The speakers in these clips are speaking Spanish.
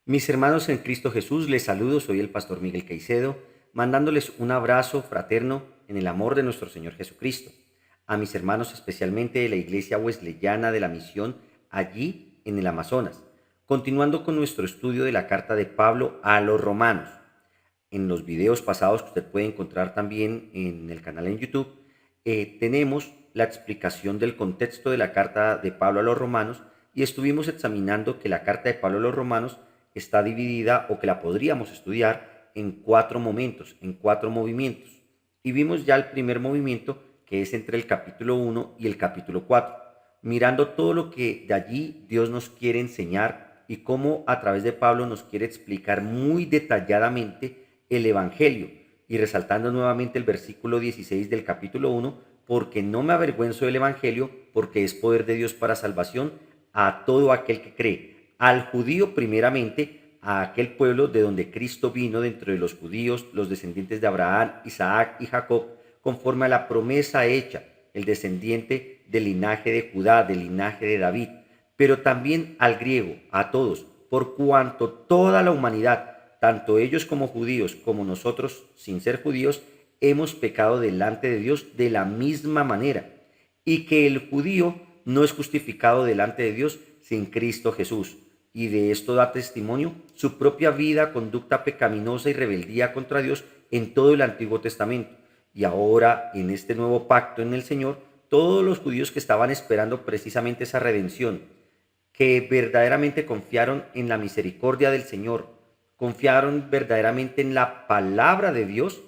Mis hermanos en Cristo Jesús, les saludo, soy el pastor Miguel Caicedo, mandándoles un abrazo fraterno en el amor de nuestro Señor Jesucristo. A mis hermanos especialmente de la Iglesia Wesleyana de la Misión, allí en el Amazonas, continuando con nuestro estudio de la carta de Pablo a los romanos. En los videos pasados que usted puede encontrar también en el canal en YouTube, tenemos la explicación del contexto de la carta de Pablo a los romanos y estuvimos examinando que la carta de Pablo a los romanos está dividida o que la podríamos estudiar en cuatro momentos, en cuatro movimientos. Y vimos ya el primer movimiento que es entre el capítulo 1 y el capítulo 4, mirando todo lo que de allí Dios nos quiere enseñar y cómo a través de Pablo nos quiere explicar muy detalladamente el Evangelio y resaltando nuevamente el versículo 16 del capítulo 1, porque no me avergüenzo del Evangelio, porque es poder de Dios para salvación a todo aquel que cree, al judío primeramente, a aquel pueblo de donde Cristo vino dentro de los judíos, los descendientes de Abraham, Isaac y Jacob, conforme a la promesa hecha, el descendiente del linaje de Judá, del linaje de David, pero también al griego, a todos, por cuanto toda la humanidad, tanto ellos como judíos, como nosotros sin ser judíos, hemos pecado delante de Dios de la misma manera, y que el judío no es justificado delante de Dios sin Cristo Jesús. Y de esto da testimonio su propia vida, conducta pecaminosa y rebeldía contra Dios en todo el Antiguo Testamento. Y ahora, en este nuevo pacto en el Señor, todos los judíos que estaban esperando precisamente esa redención, que verdaderamente confiaron en la misericordia del Señor, confiaron verdaderamente en la palabra de Dios,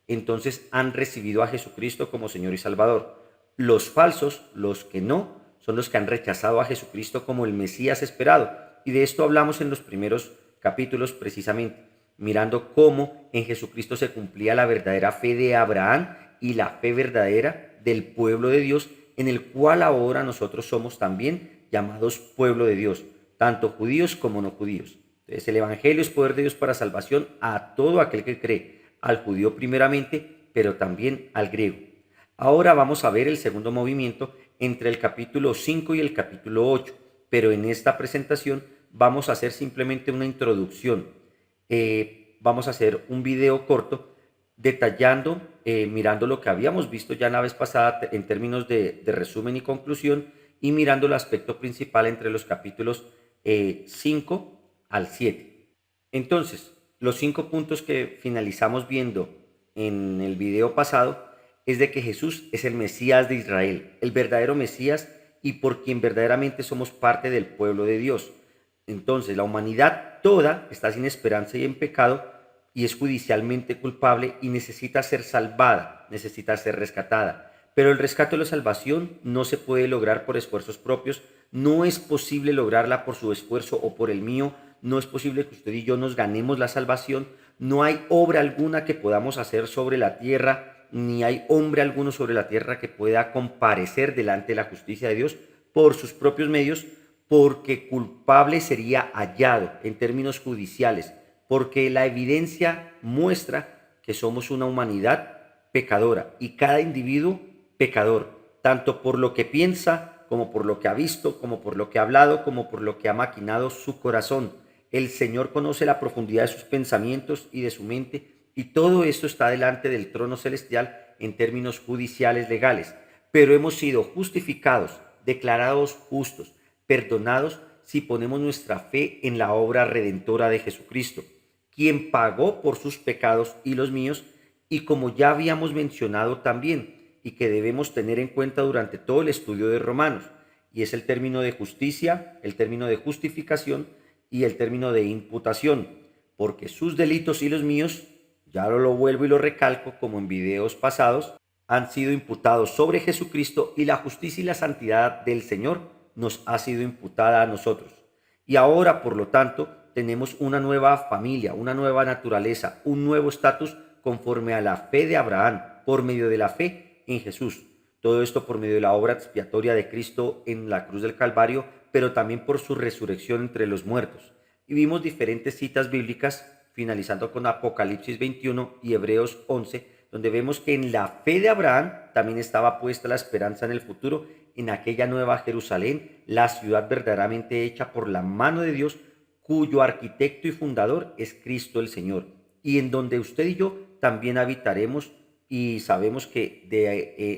entonces han recibido a Jesucristo como Señor y Salvador. Los falsos, los que no, son los que han rechazado a Jesucristo como el Mesías esperado. Y de esto hablamos en los primeros capítulos precisamente, mirando cómo en Jesucristo se cumplía la verdadera fe de Abraham y la fe verdadera del pueblo de Dios, en el cual ahora nosotros somos también llamados pueblo de Dios, tanto judíos como no judíos. Entonces el Evangelio es poder de Dios para salvación a todo aquel que cree, al judío primeramente, pero también al griego. Ahora vamos a ver el segundo movimiento entre el capítulo 5 y el capítulo 8, pero en esta presentación vamos a hacer simplemente una introducción. Vamos a hacer un video corto detallando, mirando lo que habíamos visto ya la vez pasada en términos de resumen y conclusión, y mirando el aspecto principal entre los capítulos 5 al 7. Entonces, los 5 puntos que finalizamos viendo en el video pasado es de que Jesús es el Mesías de Israel, el verdadero Mesías y por quien verdaderamente somos parte del pueblo de Dios. Entonces, la humanidad toda está sin esperanza y en pecado y es judicialmente culpable y necesita ser salvada, necesita ser rescatada. Pero el rescate o la salvación no se puede lograr por esfuerzos propios, no es posible lograrla por su esfuerzo o por el mío, no es posible que usted y yo nos ganemos la salvación, no hay obra alguna que podamos hacer sobre la tierra, ni hay hombre alguno sobre la tierra que pueda comparecer delante de la justicia de Dios por sus propios medios, porque culpable sería hallado en términos judiciales, porque la evidencia muestra que somos una humanidad pecadora y cada individuo pecador, tanto por lo que piensa, como por lo que ha visto, como por lo que ha hablado, como por lo que ha maquinado su corazón. El Señor conoce la profundidad de sus pensamientos y de su mente, y todo esto está delante del trono celestial en términos judiciales legales. Pero hemos sido justificados, declarados justos, perdonados si ponemos nuestra fe en la obra redentora de Jesucristo, quien pagó por sus pecados y los míos, y como ya habíamos mencionado también, y que debemos tener en cuenta durante todo el estudio de Romanos, y es el término de justicia, el término de justificación y el término de imputación, porque sus delitos y los míos, ya lo vuelvo y lo recalco como en videos pasados, han sido imputados sobre Jesucristo y la justicia y la santidad del Señor nos ha sido imputada a nosotros. Y ahora, por lo tanto, tenemos una nueva familia, una nueva naturaleza, un nuevo estatus conforme a la fe de Abraham, por medio de la fe en Jesús. Todo esto por medio de la obra expiatoria de Cristo en la cruz del Calvario, pero también por su resurrección entre los muertos. Y vimos diferentes citas bíblicas, finalizando con Apocalipsis 21 y Hebreos 11, donde vemos que en la fe de Abraham también estaba puesta la esperanza en el futuro, en aquella nueva Jerusalén, la ciudad verdaderamente hecha por la mano de Dios, cuyo arquitecto y fundador es Cristo el Señor, y en donde usted y yo también habitaremos, y sabemos que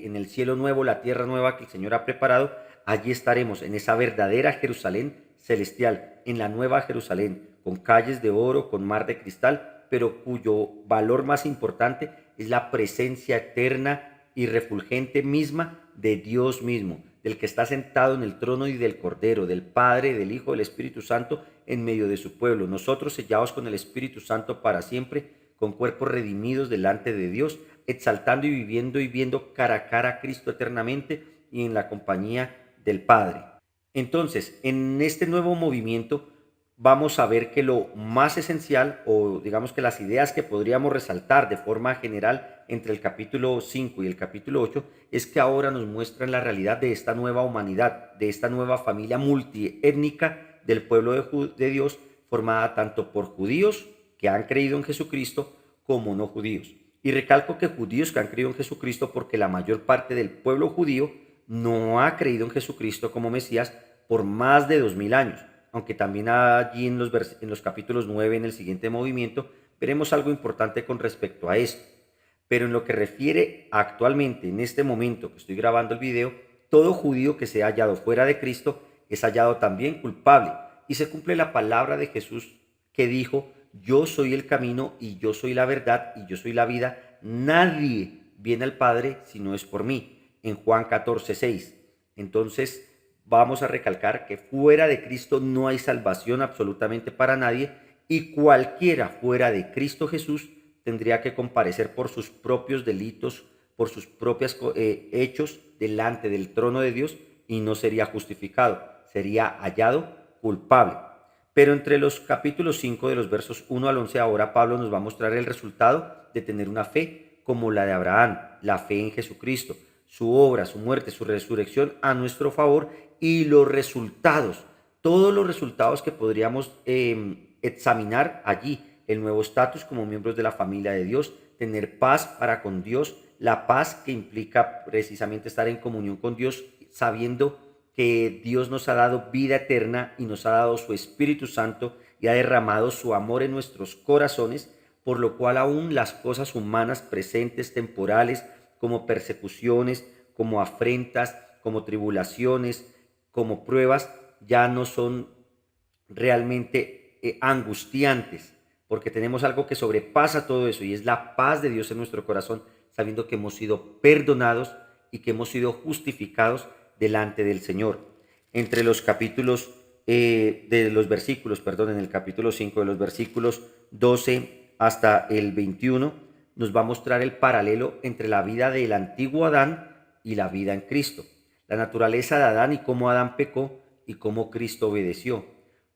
en el cielo nuevo, la tierra nueva que el Señor ha preparado, allí estaremos en esa verdadera Jerusalén celestial, en la nueva Jerusalén, con calles de oro, con mar de cristal, pero cuyo valor más importante es la presencia eterna y refulgente misma de Dios mismo, del que está sentado en el trono y del Cordero, del Padre, del Hijo, del Espíritu Santo, en medio de su pueblo. Nosotros sellados con el Espíritu Santo para siempre, con cuerpos redimidos delante de Dios, exaltando y viviendo y viendo cara a cara a Cristo eternamente y en la compañía del Padre. Entonces, en este nuevo movimiento vamos a ver que lo más esencial, o digamos que las ideas que podríamos resaltar de forma general entre el capítulo 5 y el capítulo 8, es que ahora nos muestran la realidad de esta nueva humanidad, de esta nueva familia multiétnica del pueblo de Dios, formada tanto por judíos que han creído en Jesucristo como no judíos. Y recalco que judíos que han creído en Jesucristo porque la mayor parte del pueblo judío no ha creído en Jesucristo como Mesías por más de 2000 años. Aunque también allí en los capítulos 9, en el siguiente movimiento, veremos algo importante con respecto a esto. Pero en lo que refiere actualmente, en este momento que estoy grabando el video, todo judío que se ha hallado fuera de Cristo es hallado también culpable. Y se cumple la palabra de Jesús que dijo: yo soy el camino y yo soy la verdad y yo soy la vida. Nadie viene al Padre si no es por mí. En Juan 14:6. Entonces, vamos a recalcar que fuera de Cristo no hay salvación absolutamente para nadie, y cualquiera fuera de Cristo Jesús tendría que comparecer por sus propios delitos, por sus propios hechos delante del trono de Dios, y no sería justificado, sería hallado culpable. Pero entre los capítulos 5 de los versos 1 al 11 ahora Pablo nos va a mostrar el resultado de tener una fe como la de Abraham, la fe en Jesucristo, su obra, su muerte, su resurrección a nuestro favor, y los resultados, todos los resultados que podríamos examinar allí: el nuevo estatus como miembros de la familia de Dios, tener paz para con Dios, la paz que implica precisamente estar en comunión con Dios, sabiendo que Dios nos ha dado vida eterna y nos ha dado su Espíritu Santo y ha derramado su amor en nuestros corazones, por lo cual aún las cosas humanas presentes, temporales, como persecuciones, como afrentas, como tribulaciones, como pruebas, ya no son realmente angustiantes, porque tenemos algo que sobrepasa todo eso, y es la paz de Dios en nuestro corazón, sabiendo que hemos sido perdonados y que hemos sido justificados delante del Señor. Entre los capítulos de los versículos, perdón, en el capítulo 5, de los versículos 12 hasta el 21, nos va a mostrar el paralelo entre la vida del antiguo Adán y la vida en Cristo. La naturaleza de Adán y cómo Adán pecó y cómo Cristo obedeció.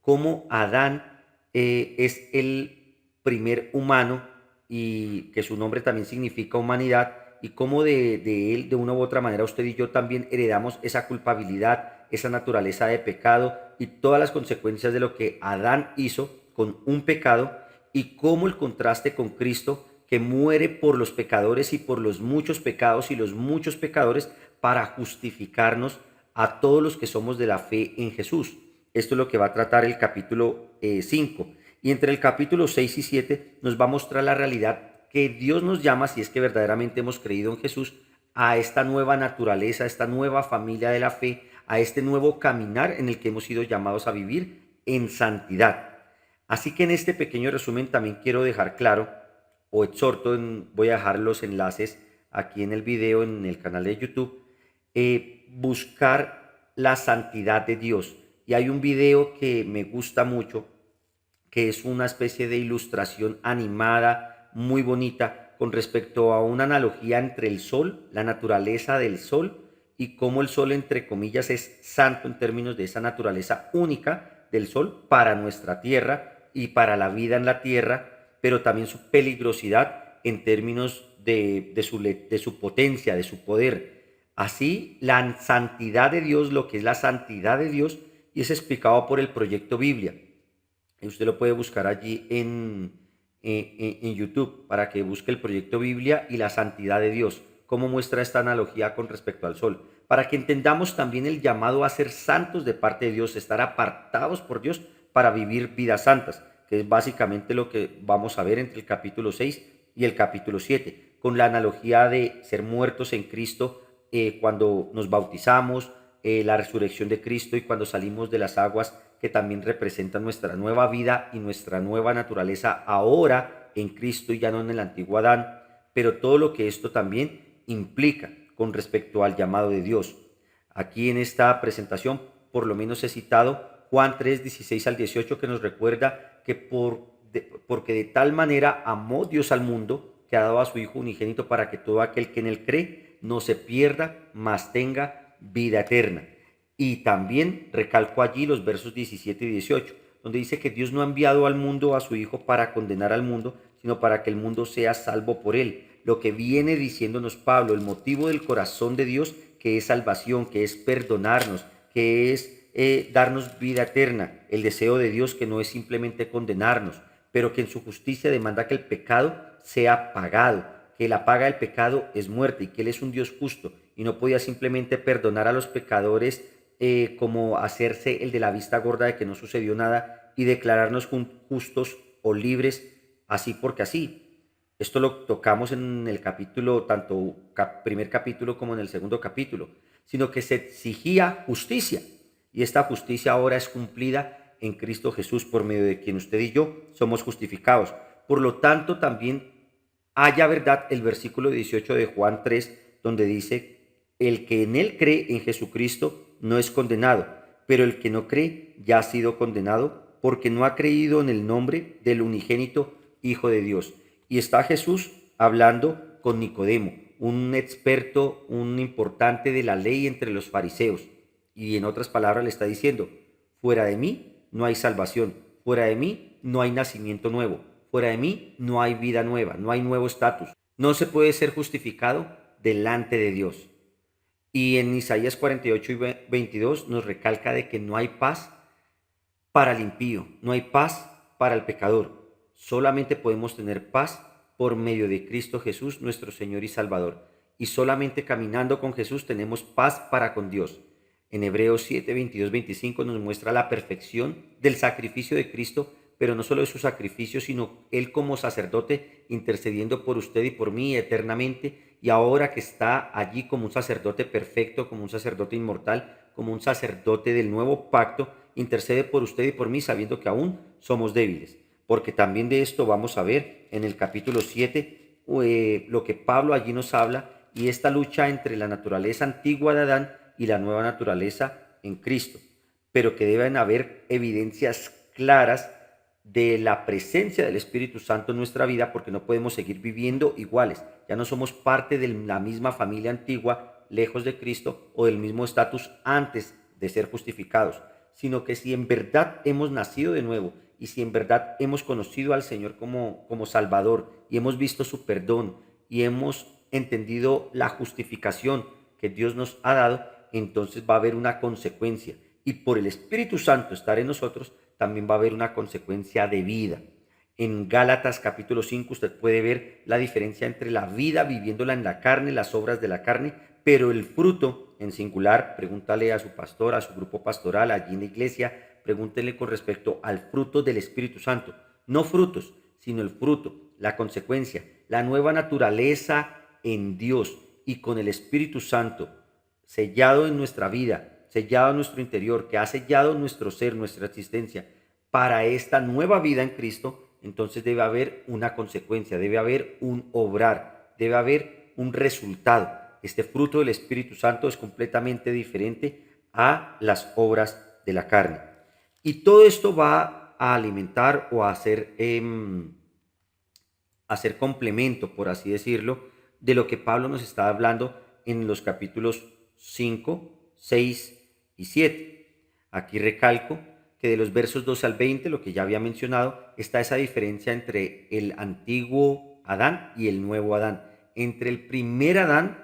Cómo Adán es el primer humano, y que su nombre también significa humanidad, y cómo de él, de una u otra manera, usted y yo también heredamos esa culpabilidad, esa naturaleza de pecado y todas las consecuencias de lo que Adán hizo con un pecado, y cómo el contraste con Cristo, que muere por los pecadores y por los muchos pecados y los muchos pecadores, para justificarnos a todos los que somos de la fe en Jesús. Esto es lo que va a tratar el capítulo 5. Y entre el capítulo 6 y 7 nos va a mostrar la realidad que Dios nos llama, si es que verdaderamente hemos creído en Jesús, a esta nueva naturaleza, a esta nueva familia de la fe, a este nuevo caminar en el que hemos sido llamados a vivir en santidad. Así que en este pequeño resumen también quiero dejar claro, o exhorto, voy a dejar los enlaces aquí en el video, en el canal de YouTube, buscar la santidad de Dios. Y hay un video que me gusta mucho, que es una especie de ilustración animada muy bonita con respecto a una analogía entre el sol, la naturaleza del sol, y cómo el sol, entre comillas, es santo en términos de esa naturaleza única del sol para nuestra tierra y para la vida en la tierra, pero también su peligrosidad en términos de su potencia, de su poder. Así, la santidad de Dios, lo que es la santidad de Dios, y es explicado por el Proyecto Biblia. Y usted lo puede buscar allí en YouTube, para que busque el Proyecto Biblia y la santidad de Dios, cómo muestra esta analogía con respecto al sol, para que entendamos también el llamado a ser santos de parte de Dios, estar apartados por Dios para vivir vidas santas, que es básicamente lo que vamos a ver entre el capítulo 6 y el capítulo 7, con la analogía de ser muertos en Cristo cuando nos bautizamos, la resurrección de Cristo y cuando salimos de las aguas, que también representan nuestra nueva vida y nuestra nueva naturaleza ahora en Cristo y ya no en el antiguo Adán, pero todo lo que esto también implica con respecto al llamado de Dios. Aquí en esta presentación por lo menos he citado Juan 3, 16 al 18, que nos recuerda que porque de tal manera amó Dios al mundo, que ha dado a su Hijo unigénito para que todo aquel que en él cree no se pierda, mas tenga vida eterna. Y también recalco allí los versos 17 y 18, donde dice que Dios no ha enviado al mundo a su Hijo para condenar al mundo, sino para que el mundo sea salvo por él. Lo que viene diciéndonos Pablo, el motivo del corazón de Dios, que es salvación, que es perdonarnos, que es darnos vida eterna, el deseo de Dios que no es simplemente condenarnos, pero que en su justicia demanda que el pecado sea pagado, que la paga del pecado es muerte y que Él es un Dios justo y no podía simplemente perdonar a los pecadores como hacerse el de la vista gorda de que no sucedió nada y declararnos justos o libres así porque así. Esto lo tocamos en el capítulo, tanto primer capítulo como en el segundo capítulo, sino que se exigía justicia. Y esta justicia ahora es cumplida en Cristo Jesús, por medio de quien usted y yo somos justificados. Por lo tanto, también haya verdad el versículo 18 de Juan 3, donde dice, el que en él cree en Jesucristo no es condenado, pero el que no cree ya ha sido condenado porque no ha creído en el nombre del unigénito Hijo de Dios. Y está Jesús hablando con Nicodemo, un experto, un importante de la ley entre los fariseos. Y en otras palabras le está diciendo, fuera de mí no hay salvación, fuera de mí no hay nacimiento nuevo, fuera de mí no hay vida nueva, no hay nuevo estatus. No se puede ser justificado delante de Dios. Y en Isaías 48 y 22 nos recalca de que no hay paz para el impío, no hay paz para el pecador. Solamente podemos tener paz por medio de Cristo Jesús, nuestro Señor y Salvador. Y solamente caminando con Jesús tenemos paz para con Dios. En Hebreos 7, 22, 25 nos muestra la perfección del sacrificio de Cristo, pero no solo de su sacrificio, sino Él como sacerdote intercediendo por usted y por mí eternamente, y ahora que está allí como un sacerdote perfecto, como un sacerdote inmortal, como un sacerdote del nuevo pacto, intercede por usted y por mí sabiendo que aún somos débiles. Porque también de esto vamos a ver en el capítulo 7 lo que Pablo allí nos habla y esta lucha entre la naturaleza antigua de Adán y la nueva naturaleza en Cristo, pero que deben haber evidencias claras de la presencia del Espíritu Santo en nuestra vida porque no podemos seguir viviendo iguales. Ya no somos parte de la misma familia antigua, lejos de Cristo, o del mismo estatus antes de ser justificados, sino que si en verdad hemos nacido de nuevo y si en verdad hemos conocido al Señor como Salvador y hemos visto su perdón y hemos entendido la justificación que Dios nos ha dado, entonces va a haber una consecuencia. Y por el Espíritu Santo estar en nosotros, también va a haber una consecuencia de vida. En Gálatas capítulo 5 usted puede ver la diferencia entre la vida viviéndola en la carne, las obras de la carne, pero el fruto en singular, pregúntale a su pastor, a su grupo pastoral, allí en la iglesia, pregúntele con respecto al fruto del Espíritu Santo. No frutos, sino el fruto, la consecuencia, la nueva naturaleza en Dios y con el Espíritu Santo sellado en nuestra vida, sellado en nuestro interior, que ha sellado nuestro ser, nuestra existencia, para esta nueva vida en Cristo, entonces debe haber una consecuencia, debe haber un obrar, debe haber un resultado. Este fruto del Espíritu Santo es completamente diferente a las obras de la carne. Y todo esto va a alimentar o a hacer complemento, por así decirlo, de lo que Pablo nos está hablando en los capítulos 5, 6 y 7. Aquí recalco que de los versos 12 al 20, lo que ya había mencionado, está esa diferencia entre el antiguo Adán y el nuevo Adán. Entre el primer Adán,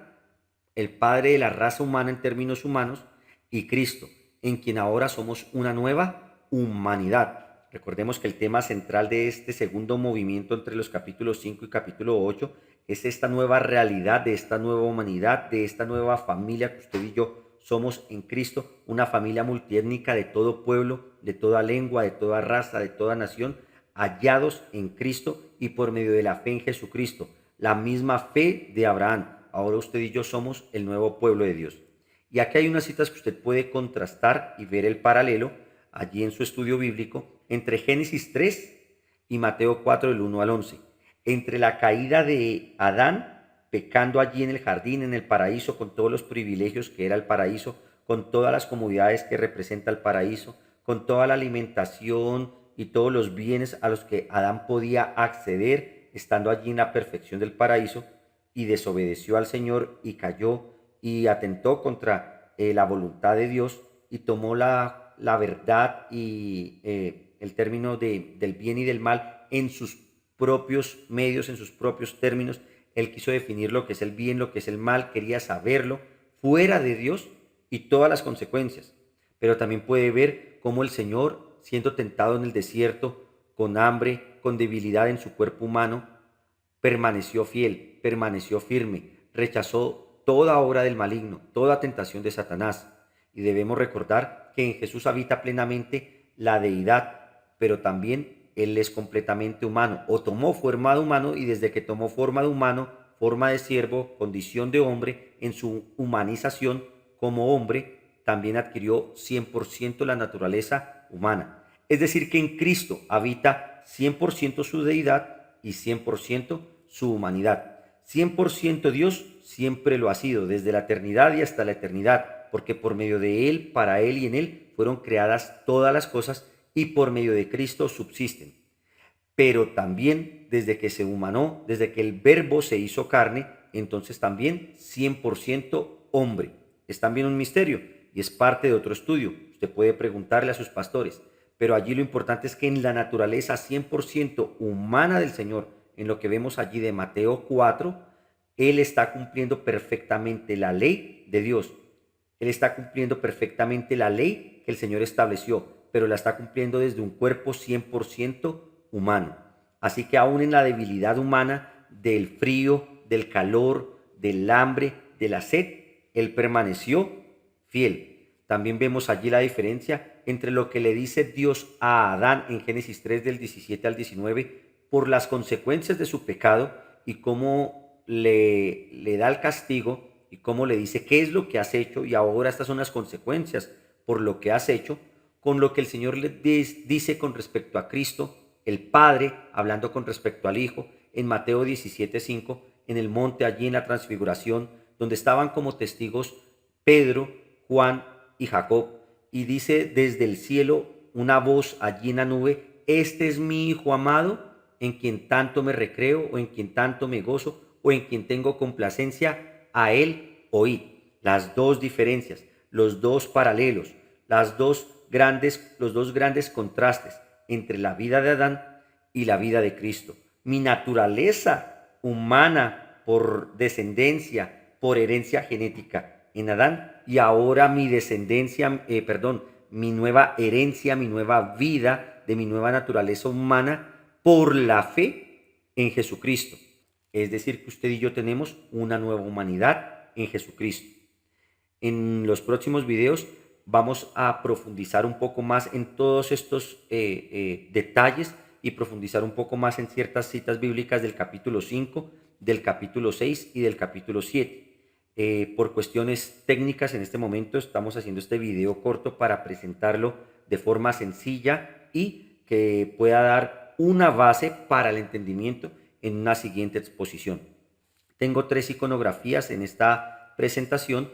el padre de la raza humana en términos humanos, y Cristo, en quien ahora somos una nueva humanidad. Recordemos que el tema central de este segundo movimiento entre los capítulos 5 y capítulo 8 es esta nueva realidad de esta nueva humanidad, de esta nueva familia que usted y yo somos en Cristo una familia multiétnica de todo pueblo, de toda lengua, de toda raza, de toda nación, hallados en Cristo y por medio de la fe en Jesucristo, la misma fe de Abraham. Ahora usted y yo somos el nuevo pueblo de Dios. Y aquí hay unas citas que usted puede contrastar y ver el paralelo allí en su estudio bíblico entre Génesis 3 y Mateo 4 del 1 al 11. Entre la caída de Adán, pecando allí en el jardín, en el paraíso, con todos los privilegios que era el paraíso, con todas las comodidades que representa el paraíso, con toda la alimentación y todos los bienes a los que Adán podía acceder, estando allí en la perfección del paraíso, y desobedeció al Señor y cayó y atentó contra la voluntad de Dios y tomó la verdad y el término del bien y del mal en sus propios medios, en sus propios términos. Él quiso definir lo que es el bien, lo que es el mal, quería saberlo fuera de Dios y todas las consecuencias. Pero también puede ver cómo el Señor, siendo tentado en el desierto, con hambre, con debilidad en su cuerpo humano, permaneció fiel, permaneció firme, rechazó toda obra del maligno, toda tentación de Satanás. Y debemos recordar que en Jesús habita plenamente la deidad, pero también Él es completamente humano, o tomó forma de humano, y desde que tomó forma de humano, forma de siervo, condición de hombre, en su humanización como hombre, también adquirió 100% la naturaleza humana. Es decir, que en Cristo habita 100% su deidad y 100% su humanidad. 100% Dios siempre lo ha sido, desde la eternidad y hasta la eternidad, porque por medio de Él, para Él y en Él fueron creadas todas las cosas y por medio de Cristo subsisten. Pero también desde que se humanó, desde que el Verbo se hizo carne, entonces también 100% hombre. Es también un misterio y es parte de otro estudio. Usted puede preguntarle a sus pastores, pero allí lo importante es que en la naturaleza 100% humana del Señor, en lo que vemos allí de Mateo 4, Él está cumpliendo perfectamente la ley de Dios. Él está cumpliendo perfectamente la ley que el Señor estableció, pero la está cumpliendo desde un cuerpo 100% humano. Así que aún en la debilidad humana, del frío, del calor, del hambre, de la sed, Él permaneció fiel. También vemos allí la diferencia entre lo que le dice Dios a Adán en Génesis 3 del 17 al 19 por las consecuencias de su pecado y cómo le da el castigo y cómo le dice qué es lo que has hecho y ahora estas son las consecuencias por lo que has hecho, con lo que el Señor le dice con respecto a Cristo, el Padre, hablando con respecto al Hijo, en Mateo 17:5, en el monte allí en la transfiguración, donde estaban como testigos Pedro, Juan y Jacob, y dice desde el cielo una voz allí en la nube, este es mi Hijo amado, en quien tanto me recreo, o en quien tanto me gozo, o en quien tengo complacencia, a él oíd. Las dos diferencias, los dos paralelos, los dos grandes contrastes entre la vida de Adán y la vida de Cristo. Mi naturaleza humana por descendencia, por herencia genética en Adán, y ahora mi descendencia, mi nueva herencia, mi nueva vida de mi nueva naturaleza humana por la fe en Jesucristo. Es decir, que usted y yo tenemos una nueva humanidad en Jesucristo. En los próximos videos vamos a profundizar un poco más en todos estos detalles y profundizar un poco más en ciertas citas bíblicas del capítulo 5, del capítulo 6 y del capítulo 7. Por cuestiones técnicas en este momento estamos haciendo este video corto para presentarlo de forma sencilla y que pueda dar una base para el entendimiento en una siguiente exposición. Tengo 3 iconografías en esta presentación.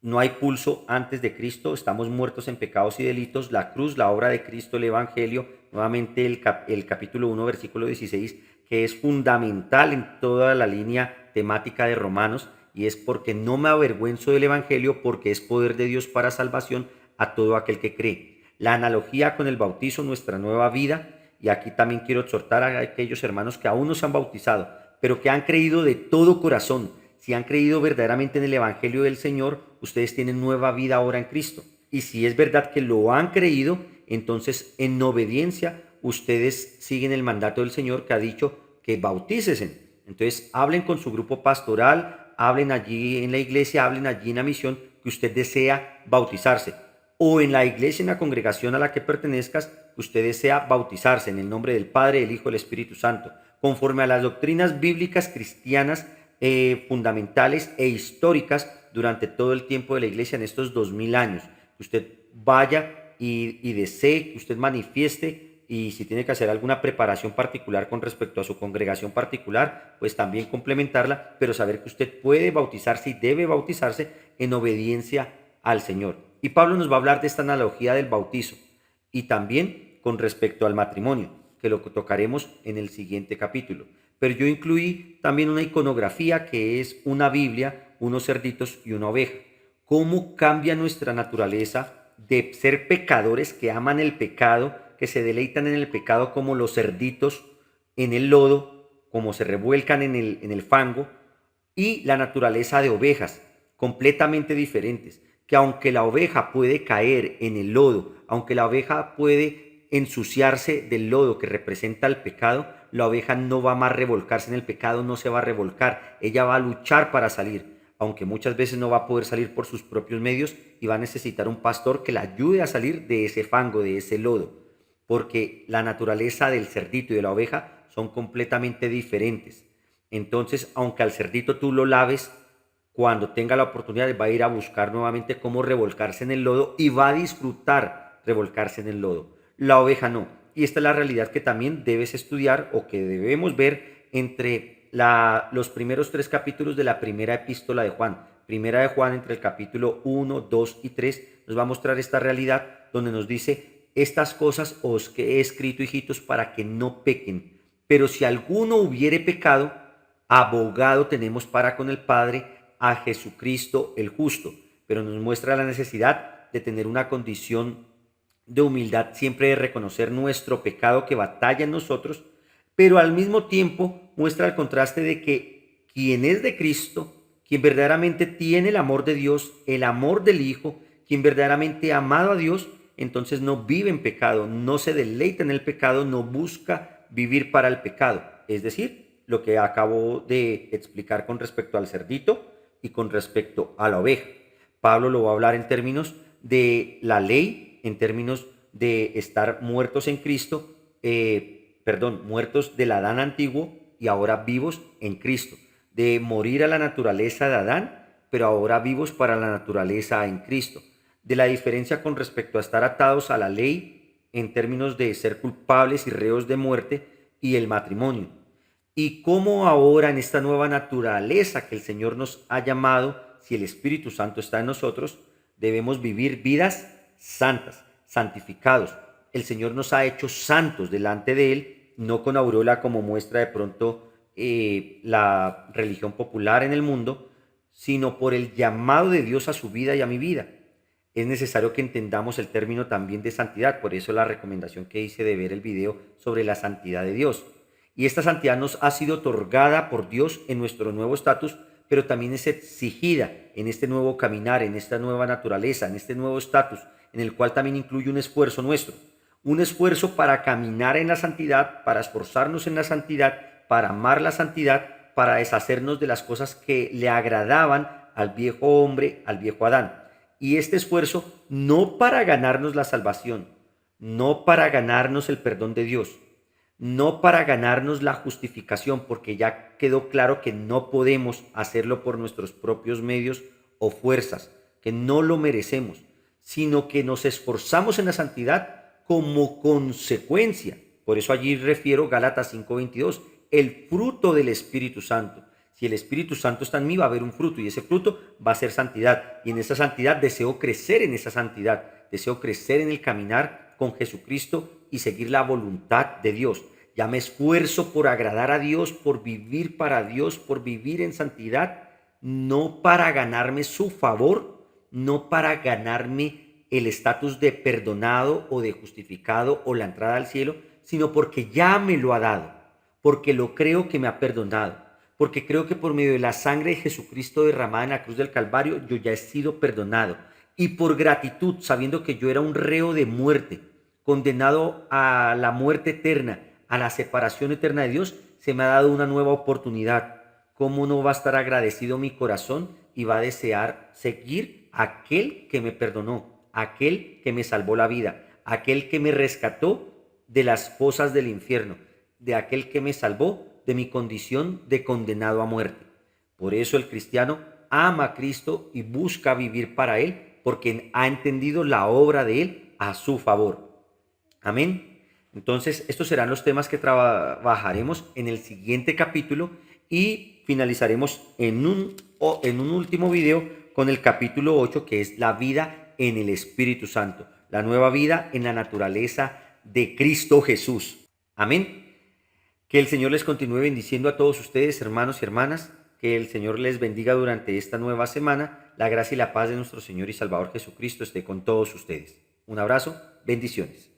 No hay pulso antes de Cristo, estamos muertos en pecados y delitos, la cruz, la obra de Cristo, el Evangelio, nuevamente el capítulo 1, versículo 16, que es fundamental en toda la línea temática de Romanos, y es porque no me avergüenzo del Evangelio, porque es poder de Dios para salvación a todo aquel que cree. La analogía con el bautizo, nuestra nueva vida, y aquí también quiero exhortar a aquellos hermanos que aún no se han bautizado, pero que han creído de todo corazón. Si han creído verdaderamente en el Evangelio del Señor, ustedes tienen nueva vida ahora en Cristo. Y si es verdad que lo han creído, entonces en obediencia ustedes siguen el mandato del Señor que ha dicho que bautícesen. Entonces hablen con su grupo pastoral, hablen allí en la iglesia, hablen allí en la misión, que que usted desea bautizarse, o en la iglesia, en la congregación a la que pertenezcas, que usted desea bautizarse en el nombre del Padre, del Hijo y del Espíritu Santo, conforme a las doctrinas bíblicas cristianas fundamentales e históricas durante todo el tiempo de la iglesia en estos 2000 años. Que usted vaya y desee, que usted manifieste, y si tiene que hacer alguna preparación particular con respecto a su congregación particular, pues también complementarla, pero saber que usted puede bautizarse y debe bautizarse en obediencia al Señor. Y Pablo nos va a hablar de esta analogía del bautizo y también con respecto al matrimonio, que lo tocaremos en el siguiente capítulo. Pero yo incluí también una iconografía que es una Biblia, unos cerditos y una oveja. ¿Cómo cambia nuestra naturaleza de ser pecadores que aman el pecado, que se deleitan en el pecado como los cerditos en el lodo, como se revuelcan en el fango, y la naturaleza de ovejas, completamente diferentes, que aunque la oveja puede caer en el lodo, aunque la oveja puede ensuciarse del lodo que representa el pecado, la oveja no va más a revolcarse en el pecado, no se va a revolcar, ella va a luchar para salir, aunque muchas veces no va a poder salir por sus propios medios y va a necesitar un pastor que la ayude a salir de ese fango, de ese lodo, porque la naturaleza del cerdito y de la oveja son completamente diferentes. Entonces, aunque al cerdito tú lo laves, cuando tenga la oportunidad va a ir a buscar nuevamente cómo revolcarse en el lodo y va a disfrutar revolcarse en el lodo. La oveja no. Y esta es la realidad que también debes estudiar o que debemos ver entre los primeros 3 capítulos de la primera epístola de Juan. Primera de Juan, entre el capítulo 1, 2 y 3, nos va a mostrar esta realidad donde nos dice: estas cosas os que he escrito, hijitos, para que no pequen. Pero si alguno hubiere pecado, abogado tenemos para con el Padre, a Jesucristo el justo. Pero nos muestra la necesidad de tener una condición de humildad, siempre de reconocer nuestro pecado que batalla en nosotros, pero al mismo tiempo muestra el contraste de que quien es de Cristo, quien verdaderamente tiene el amor de Dios, el amor del Hijo, quien verdaderamente ha amado a Dios, entonces no vive en pecado, no se deleita en el pecado, no busca vivir para el pecado. Es decir, lo que acabo de explicar con respecto al cerdito y con respecto a la oveja. Pablo lo va a hablar en términos de la ley, en términos de estar muertos en Cristo, muertos del Adán antiguo y ahora vivos en Cristo, de morir a la naturaleza de Adán, pero ahora vivos para la naturaleza en Cristo, de la diferencia con respecto a estar atados a la ley en términos de ser culpables y reos de muerte y el matrimonio. Y cómo ahora en esta nueva naturaleza que el Señor nos ha llamado, si el Espíritu Santo está en nosotros, debemos vivir vidas santas, santificados. El Señor nos ha hecho santos delante de Él, no con aureola como muestra de pronto la religión popular en el mundo, sino por el llamado de Dios a su vida y a mi vida. Es necesario que entendamos el término también de santidad, por eso la recomendación que hice de ver el video sobre la santidad de Dios. Y esta santidad nos ha sido otorgada por Dios en nuestro nuevo estatus, pero también es exigida en este nuevo caminar, en esta nueva naturaleza, en este nuevo estatus, en el cual también incluye un esfuerzo nuestro. Un esfuerzo para caminar en la santidad, para esforzarnos en la santidad, para amar la santidad, para deshacernos de las cosas que le agradaban al viejo hombre, al viejo Adán. Y este esfuerzo no para ganarnos la salvación, no para ganarnos el perdón de Dios, no para ganarnos la justificación, porque ya quedó claro que no podemos hacerlo por nuestros propios medios o fuerzas, que no lo merecemos, sino que nos esforzamos en la santidad como consecuencia. Por eso allí refiero Gálatas 5:22, el fruto del Espíritu Santo. Si el Espíritu Santo está en mí, va a haber un fruto y ese fruto va a ser santidad. Y en esa santidad deseo crecer en esa santidad, deseo crecer en el caminar con Jesucristo y seguir la voluntad de Dios. Ya me esfuerzo por agradar a Dios, por vivir para Dios, por vivir en santidad, no para ganarme su favor, no para ganarme el estatus de perdonado o de justificado o la entrada al cielo, sino porque ya me lo ha dado, porque lo creo que me ha perdonado, porque creo que por medio de la sangre de Jesucristo derramada en la cruz del Calvario, yo ya he sido perdonado. Y por gratitud, sabiendo que yo era un reo de muerte, condenado a la muerte eterna, a la separación eterna de Dios, se me ha dado una nueva oportunidad. ¿Cómo no va a estar agradecido mi corazón y va a desear seguir aquel que me perdonó, aquel que me salvó la vida, aquel que me rescató de las fosas del infierno, de aquel que me salvó de mi condición de condenado a muerte. Por eso el cristiano ama a Cristo y busca vivir para Él, porque ha entendido la obra de Él a su favor. Amén. Entonces, estos serán los temas que trabajaremos en el siguiente capítulo y finalizaremos en un último video con el capítulo 8, que es la vida en el Espíritu Santo, la nueva vida en la naturaleza de Cristo Jesús. Amén. Que el Señor les continúe bendiciendo a todos ustedes, hermanos y hermanas. Que el Señor les bendiga durante esta nueva semana. La gracia y la paz de nuestro Señor y Salvador Jesucristo esté con todos ustedes. Un abrazo, bendiciones.